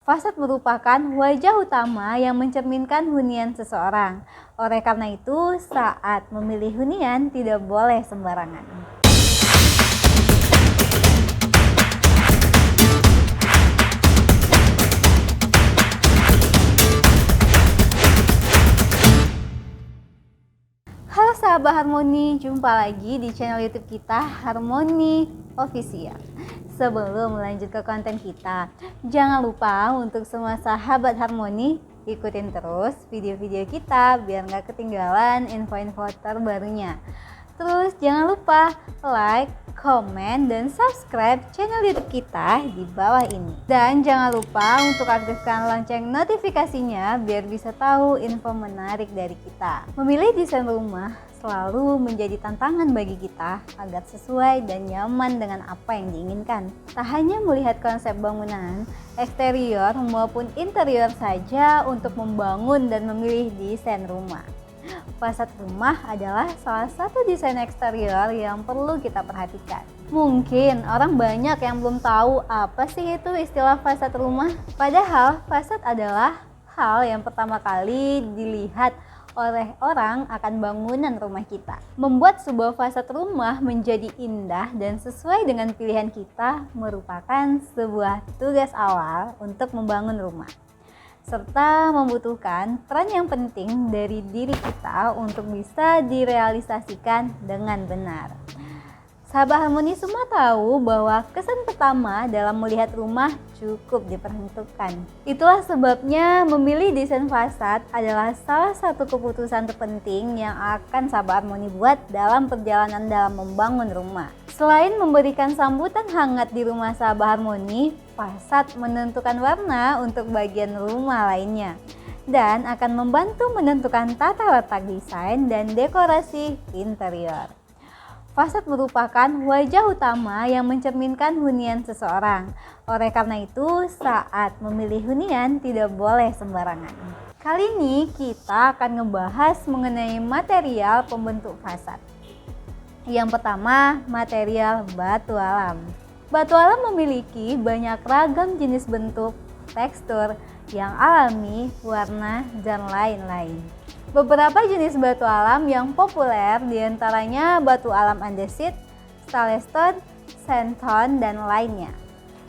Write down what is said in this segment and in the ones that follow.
Fasad merupakan wajah utama yang mencerminkan hunian seseorang. Oleh karena itu, saat memilih hunian tidak boleh sembarangan. Halo sahabat Harmoni, jumpa lagi di channel YouTube kita Harmoni Official. Sebelum lanjut ke konten kita, jangan lupa untuk semua sahabat Harmoni ikutin terus video-video kita biar nggak ketinggalan info-info terbarunya. Terus jangan lupa like, komen, dan subscribe channel YouTube kita di bawah ini. Dan jangan lupa untuk aktifkan lonceng notifikasinya biar bisa tahu info menarik dari kita. Memilih desain rumah selalu menjadi tantangan bagi kita agar sesuai dan nyaman dengan apa yang diinginkan. Tak hanya melihat konsep bangunan, eksterior maupun interior saja untuk membangun dan memilih desain rumah. Fasad rumah adalah salah satu desain eksterior yang perlu kita perhatikan. Mungkin orang banyak yang belum tahu apa sih itu istilah fasad rumah. Padahal fasad adalah hal yang pertama kali dilihat oleh orang akan bangunan rumah kita. Membuat sebuah fasad rumah menjadi indah dan sesuai dengan pilihan kita merupakan sebuah tugas awal untuk membangun rumah, serta membutuhkan peran yang penting dari diri kita untuk bisa direalisasikan dengan benar. Sahabat Harmoni semua tahu bahwa kesan pertama dalam melihat rumah cukup diperhitungkan. Itulah sebabnya memilih desain fasad adalah salah satu keputusan terpenting yang akan sahabat Harmoni buat dalam perjalanan dalam membangun rumah. Selain memberikan sambutan hangat di rumah sahabat Harmoni, fasad menentukan warna untuk bagian rumah lainnya dan akan membantu menentukan tata letak desain dan dekorasi interior. Fasad merupakan wajah utama yang mencerminkan hunian seseorang. Oleh karena itu, saat memilih hunian tidak boleh sembarangan. Kali ini kita akan ngebahas mengenai material pembentuk fasad. Yang pertama, material batu alam. Batu alam memiliki banyak ragam jenis bentuk, tekstur yang alami, warna, dan lain-lain. Beberapa jenis batu alam yang populer diantaranya batu alam andesit, stanley, sandstone, dan lainnya.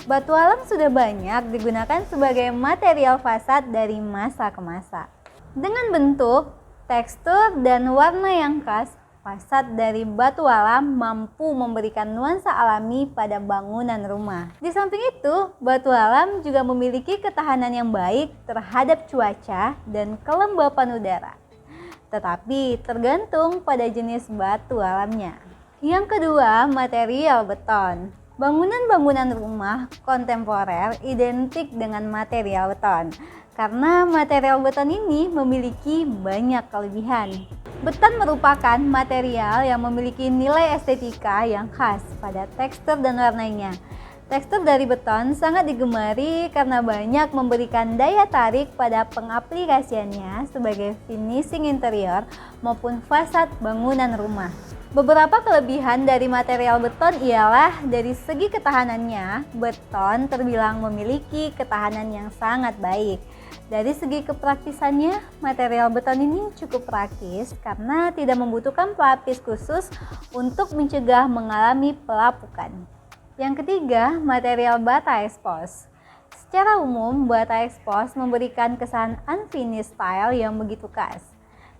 Batu alam sudah banyak digunakan sebagai material fasad dari masa ke masa. Dengan bentuk, tekstur, dan warna yang khas, fasad dari batu alam mampu memberikan nuansa alami pada bangunan rumah. Di samping itu, batu alam juga memiliki ketahanan yang baik terhadap cuaca dan kelembapan udara. Tetapi tergantung pada jenis batu alamnya. Yang kedua, material beton. Bangunan-bangunan rumah kontemporer identik dengan material beton karena material beton ini memiliki banyak kelebihan. Beton merupakan material yang memiliki nilai estetika yang khas pada tekstur dan warnanya. Tekstur dari beton sangat digemari karena banyak memberikan daya tarik pada pengaplikasiannya sebagai finishing interior maupun fasad bangunan rumah. Beberapa kelebihan dari material beton ialah dari segi ketahanannya, beton terbilang memiliki ketahanan yang sangat baik. Dari segi kepraktisannya, material beton ini cukup praktis karena tidak membutuhkan pelapis khusus untuk mencegah mengalami pelapukan. Yang ketiga, material bata expose. Secara umum, bata expose memberikan kesan unfinished style yang begitu khas.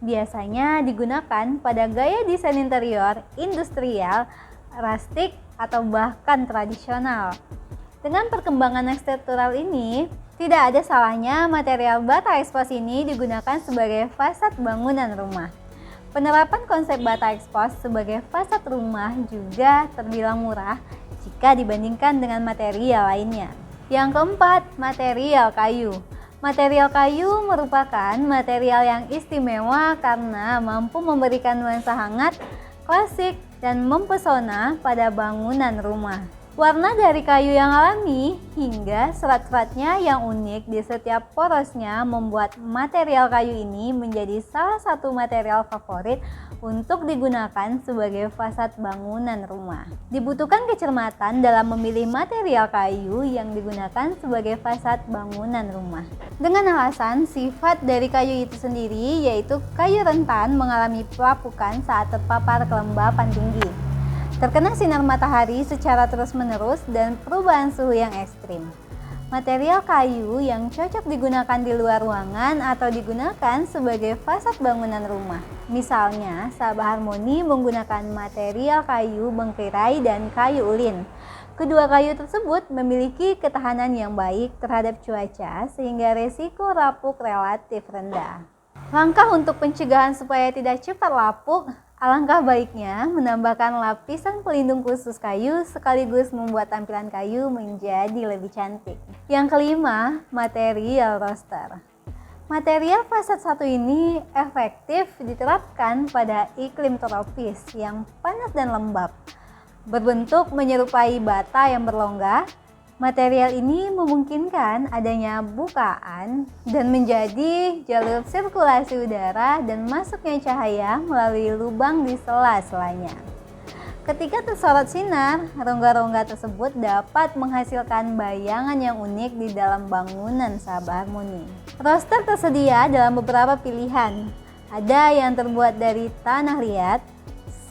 Biasanya digunakan pada gaya desain interior industrial, rustic, atau bahkan tradisional. Dengan perkembangan arsitektural ini, tidak ada salahnya material bata expose ini digunakan sebagai fasad bangunan rumah. Penerapan konsep bata expose sebagai fasad rumah juga terbilang murah jika dibandingkan dengan material lainnya. Yang keempat, material kayu. Material kayu merupakan material yang istimewa karena mampu memberikan nuansa hangat, klasik, dan mempesona pada bangunan rumah. Warna dari kayu yang alami hingga serat-seratnya yang unik di setiap porosnya membuat material kayu ini menjadi salah satu material favorit untuk digunakan sebagai fasad bangunan rumah. Dibutuhkan kecermatan dalam memilih material kayu yang digunakan sebagai fasad bangunan rumah. Dengan alasan sifat dari kayu itu sendiri yaitu kayu rentan mengalami pelapukan saat terpapar kelembapan tinggi, terkena sinar matahari secara terus-menerus dan perubahan suhu yang ekstrim. Material kayu yang cocok digunakan di luar ruangan atau digunakan sebagai fasad bangunan rumah. Misalnya, Sabah Harmoni menggunakan material kayu bengkirai dan kayu ulin. Kedua kayu tersebut memiliki ketahanan yang baik terhadap cuaca sehingga resiko lapuk relatif rendah. Langkah untuk pencegahan supaya tidak cepat lapuk, alangkah baiknya menambahkan lapisan pelindung khusus kayu sekaligus membuat tampilan kayu menjadi lebih cantik. Yang kelima, material roster. Material fasad satu ini efektif diterapkan pada iklim tropis yang panas dan lembab. Berbentuk menyerupai bata yang berlongga, material ini memungkinkan adanya bukaan dan menjadi jalur sirkulasi udara dan masuknya cahaya melalui lubang di sela-selanya. Ketika tersorot sinar, rongga-rongga tersebut dapat menghasilkan bayangan yang unik di dalam bangunan Sabah Harmoni. Roster tersedia dalam beberapa pilihan. Ada yang terbuat dari tanah liat,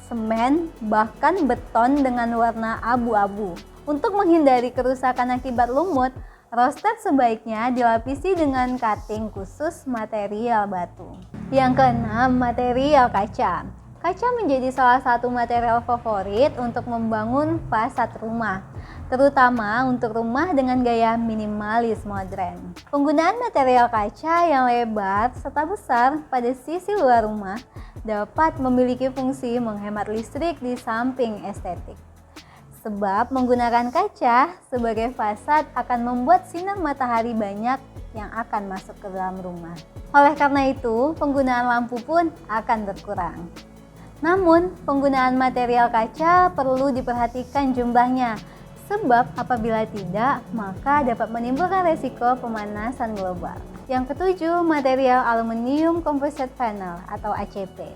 semen, bahkan beton dengan warna abu-abu. Untuk menghindari kerusakan akibat lumut, roster sebaiknya dilapisi dengan cutting khusus material batu. Yang keenam, material kaca. Kaca menjadi salah satu material favorit untuk membangun fasad rumah, terutama untuk rumah dengan gaya minimalis modern. Penggunaan material kaca yang lebar serta besar pada sisi luar rumah dapat memiliki fungsi menghemat listrik di samping estetik. Sebab menggunakan kaca sebagai fasad akan membuat sinar matahari banyak yang akan masuk ke dalam rumah. Oleh karena itu, penggunaan lampu pun akan berkurang. Namun, penggunaan material kaca perlu diperhatikan jumlahnya, sebab apabila tidak, maka dapat menimbulkan resiko pemanasan global. Yang ketujuh, material aluminium composite panel atau ACP.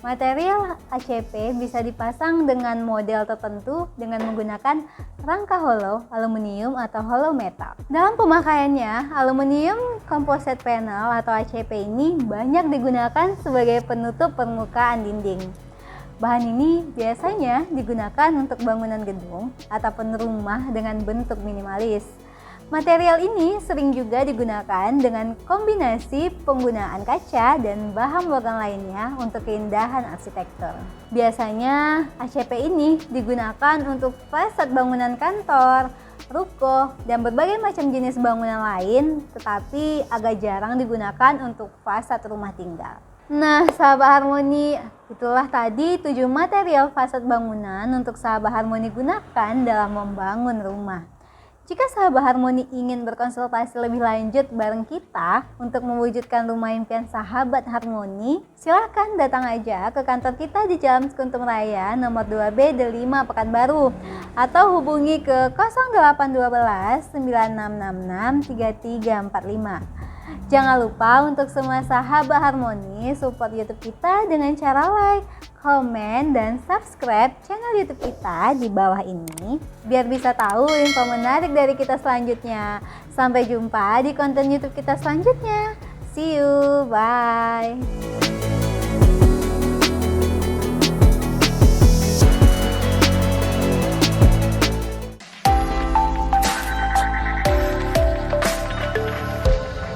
Material ACP bisa dipasang dengan model tertentu dengan menggunakan rangka hollow aluminium atau hollow metal. Dalam pemakaiannya, aluminium composite panel atau ACP ini banyak digunakan sebagai penutup permukaan dinding. Bahan ini biasanya digunakan untuk bangunan gedung ataupun rumah dengan bentuk minimalis. Material ini sering juga digunakan dengan kombinasi penggunaan kaca dan bahan logam lainnya untuk keindahan arsitektur. Biasanya ACP ini digunakan untuk fasad bangunan kantor, ruko, dan berbagai macam jenis bangunan lain, tetapi agak jarang digunakan untuk fasad rumah tinggal. Nah, Sabah Harmoni, itulah tadi 7 material fasad bangunan untuk Sabah Harmoni gunakan dalam membangun rumah. Jika Sabah Harmoni ingin berkonsultasi lebih lanjut bareng kita untuk mewujudkan rumah impian sahabat Harmoni, silahkan datang aja ke kantor kita di Jalan Sekuntum Raya nomor 2B D5 Pekanbaru atau hubungi ke 0812 9666 3345. Jangan lupa untuk semua sahabat Harmoni support YouTube kita dengan cara like, komen, dan subscribe channel YouTube kita di bawah ini biar bisa tahu info menarik dari kita selanjutnya. Sampai jumpa di konten YouTube kita selanjutnya. See you, bye.